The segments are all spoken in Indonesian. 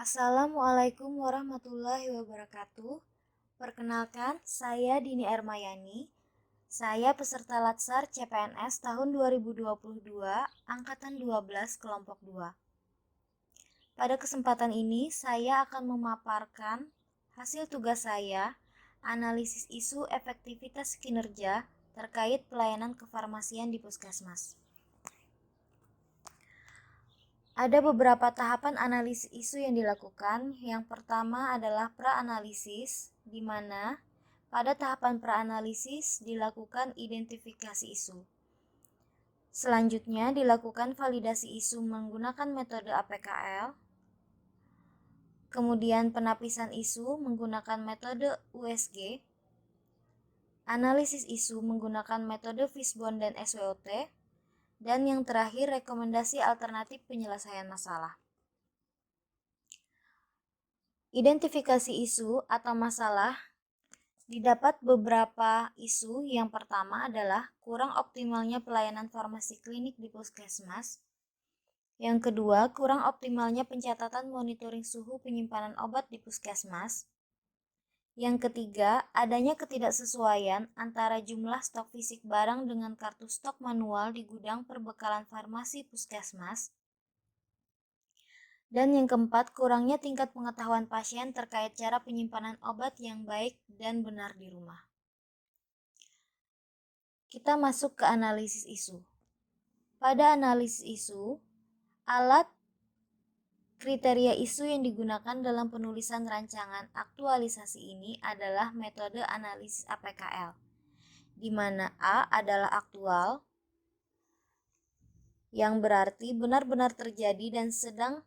Assalamualaikum warahmatullahi wabarakatuh. Perkenalkan, saya Dini Ermayani. Saya peserta Latsar CPNS tahun 2022, Angkatan 12, Kelompok 2. Pada kesempatan ini, saya akan memaparkan hasil tugas saya, analisis isu efektivitas kinerja terkait pelayanan kefarmasian di Puskesmas. Ada beberapa tahapan analisis isu yang dilakukan. Yang pertama adalah pra-analisis, di mana pada tahapan pra-analisis dilakukan identifikasi isu. Selanjutnya dilakukan validasi isu menggunakan metode APKL. Kemudian penapisan isu menggunakan metode USG. Analisis isu menggunakan metode Fishbone dan SWOT. Dan yang terakhir, rekomendasi alternatif penyelesaian masalah. Identifikasi isu atau masalah didapat beberapa isu. Yang pertama adalah kurang optimalnya pelayanan farmasi klinik di puskesmas. Yang kedua, kurang optimalnya pencatatan monitoring suhu penyimpanan obat di puskesmas. Yang ketiga, adanya ketidaksesuaian antara jumlah stok fisik barang dengan kartu stok manual di gudang perbekalan farmasi puskesmas. Dan yang keempat, kurangnya tingkat pengetahuan pasien terkait cara penyimpanan obat yang baik dan benar di rumah. Kita masuk ke analisis isu. Pada analisis isu, alat kriteria isu yang digunakan dalam penulisan rancangan aktualisasi ini adalah metode analisis APKL, di mana A adalah aktual, yang berarti benar-benar terjadi dan sedang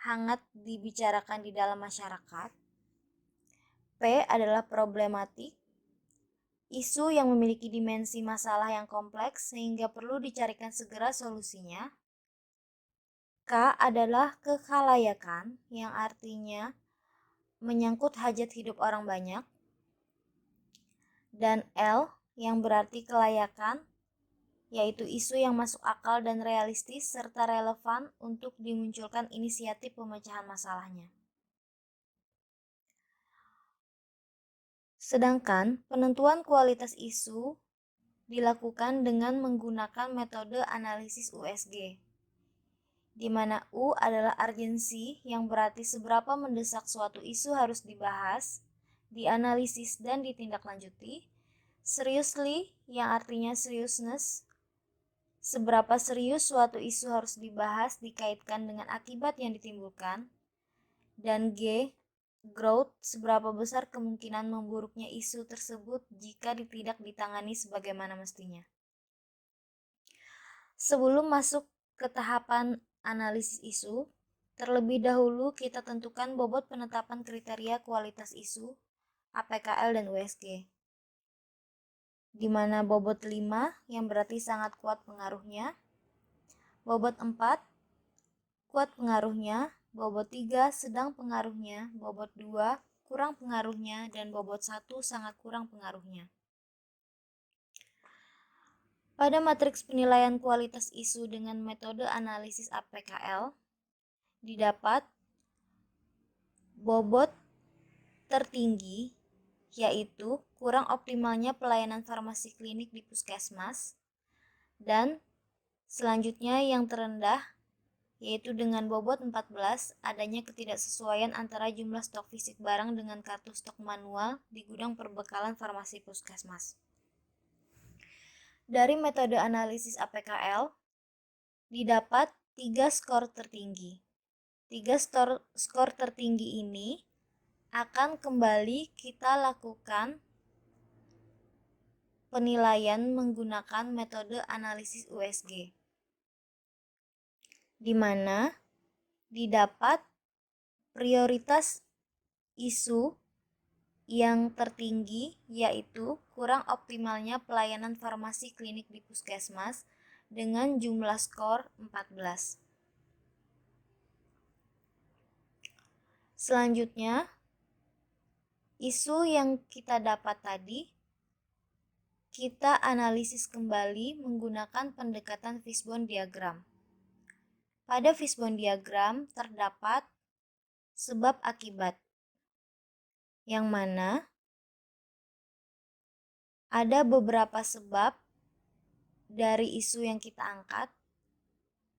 hangat dibicarakan di dalam masyarakat. P adalah problematik, isu yang memiliki dimensi masalah yang kompleks sehingga perlu dicarikan segera solusinya. K adalah kekhalayakan, yang artinya menyangkut hajat hidup orang banyak. Dan L yang berarti kelayakan, yaitu isu yang masuk akal dan realistis serta relevan untuk dimunculkan inisiatif pemecahan masalahnya. Sedangkan penentuan kualitas isu dilakukan dengan menggunakan metode analisis USG, di mana U adalah urgensi, yang berarti seberapa mendesak suatu isu harus dibahas, dianalisis, dan ditindaklanjuti. Seriously, yang artinya seriousness, seberapa serius suatu isu harus dibahas dikaitkan dengan akibat yang ditimbulkan. Dan G, growth, seberapa besar kemungkinan memburuknya isu tersebut jika tidak ditangani sebagaimana mestinya. Sebelum masuk ke tahapan analisis isu, terlebih dahulu kita tentukan bobot penetapan kriteria kualitas isu, APKL dan USG. Di mana bobot 5 yang berarti sangat kuat pengaruhnya, bobot 4 kuat pengaruhnya, bobot 3 sedang pengaruhnya, bobot 2 kurang pengaruhnya, dan bobot 1 sangat kurang pengaruhnya. Pada matriks penilaian kualitas isu dengan metode analisis APKL, didapat bobot tertinggi, yaitu kurang optimalnya pelayanan farmasi klinik di puskesmas, dan selanjutnya yang terendah, yaitu dengan bobot 14, adanya ketidaksesuaian antara jumlah stok fisik barang dengan kartu stok manual di gudang perbekalan farmasi puskesmas. Dari metode analisis APKL, didapat 3 skor tertinggi. 3 skor tertinggi ini akan kembali kita lakukan penilaian menggunakan metode analisis USG, di mana didapat prioritas isu yang tertinggi, yaitu kurang optimalnya pelayanan farmasi klinik di puskesmas dengan jumlah skor 14. Selanjutnya, isu yang kita dapat tadi kita analisis kembali menggunakan pendekatan fish bone diagram. Pada fish bone diagram terdapat sebab akibat, yang mana ada beberapa sebab dari isu yang kita angkat,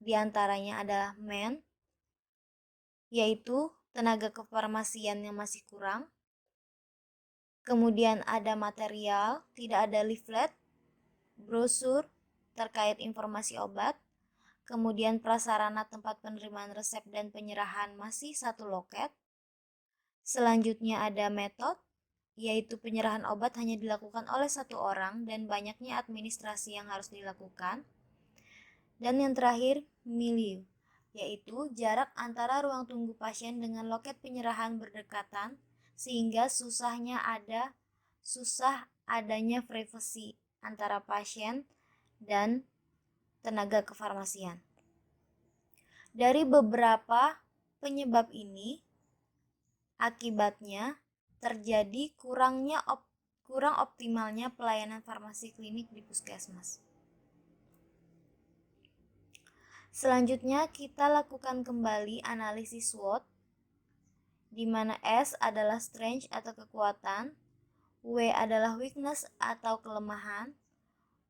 diantaranya adalah yaitu tenaga kefarmasian yang masih kurang. Kemudian ada material, tidak ada leaflet, brosur terkait informasi obat. Kemudian prasarana tempat penerimaan resep dan penyerahan masih satu loket. Selanjutnya ada metode, yaitu penyerahan obat hanya dilakukan oleh satu orang dan banyaknya administrasi yang harus dilakukan. Dan yang terakhir, milieu, yaitu jarak antara ruang tunggu pasien dengan loket penyerahan berdekatan sehingga susah adanya privasi antara pasien dan tenaga kefarmasian. Dari beberapa penyebab ini, akibatnya terjadi kurang optimalnya pelayanan farmasi klinik di puskesmas. Selanjutnya kita lakukan kembali analisis SWOT, di mana S adalah strength atau kekuatan, W adalah weakness atau kelemahan,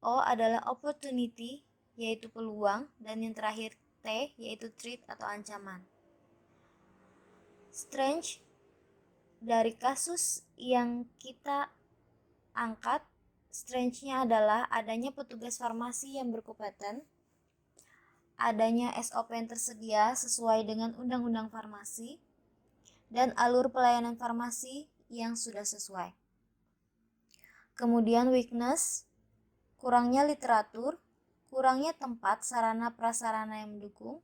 O adalah opportunity yaitu peluang, dan yang terakhir T yaitu threat atau ancaman. Strength dari kasus yang kita angkat, strength-nya adalah adanya petugas farmasi yang berkompeten, adanya SOP yang tersedia sesuai dengan Undang-Undang Farmasi, dan alur pelayanan farmasi yang sudah sesuai. Kemudian weakness, kurangnya literatur, kurangnya tempat, sarana prasarana yang mendukung,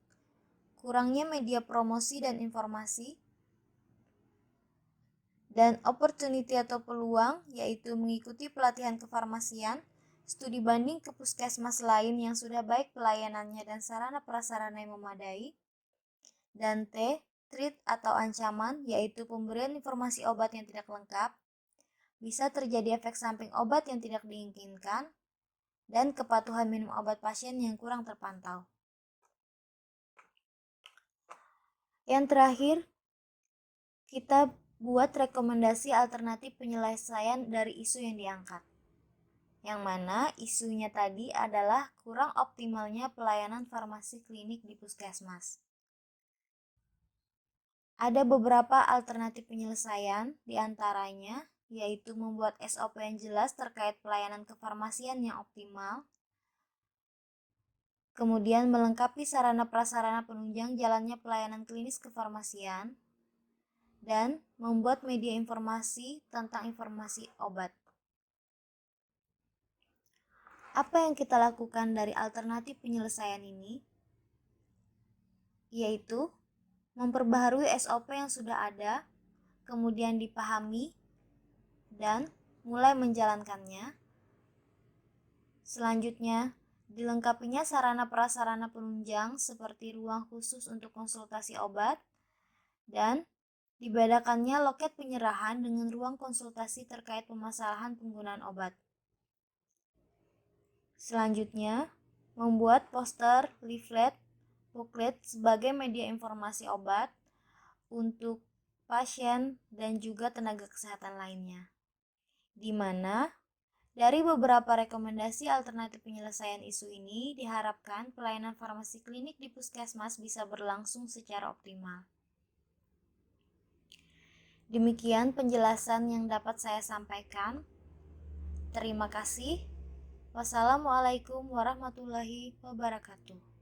kurangnya media promosi dan informasi, dan opportunity atau peluang, yaitu mengikuti pelatihan kefarmasian, studi banding ke puskesmas lain yang sudah baik pelayanannya dan sarana prasarana yang memadai, dan T, threat atau ancaman, yaitu pemberian informasi obat yang tidak lengkap, bisa terjadi efek samping obat yang tidak diinginkan, dan kepatuhan minum obat pasien yang kurang terpantau. Yang terakhir, kita buat rekomendasi alternatif penyelesaian dari isu yang diangkat. Yang mana isunya tadi adalah kurang optimalnya pelayanan farmasi klinik di puskesmas. Ada beberapa alternatif penyelesaian, diantaranya yaitu membuat SOP yang jelas terkait pelayanan kefarmasian yang optimal, kemudian melengkapi sarana prasarana penunjang jalannya pelayanan klinis kefarmasian, dan membuat media informasi tentang informasi obat. Apa yang kita lakukan dari alternatif penyelesaian ini? Yaitu memperbaharui SOP yang sudah ada, kemudian dipahami, dan mulai menjalankannya. Selanjutnya, dilengkapinya sarana prasarana penunjang seperti ruang khusus untuk konsultasi obat, dan dibedakannya loket penyerahan dengan ruang konsultasi terkait permasalahan penggunaan obat. Selanjutnya, membuat poster, leaflet, booklet sebagai media informasi obat untuk pasien dan juga tenaga kesehatan lainnya. Di mana dari beberapa rekomendasi alternatif penyelesaian isu ini diharapkan pelayanan farmasi klinik di puskesmas bisa berlangsung secara optimal. Demikian penjelasan yang dapat saya sampaikan. Terima kasih. Wassalamualaikum warahmatullahi wabarakatuh.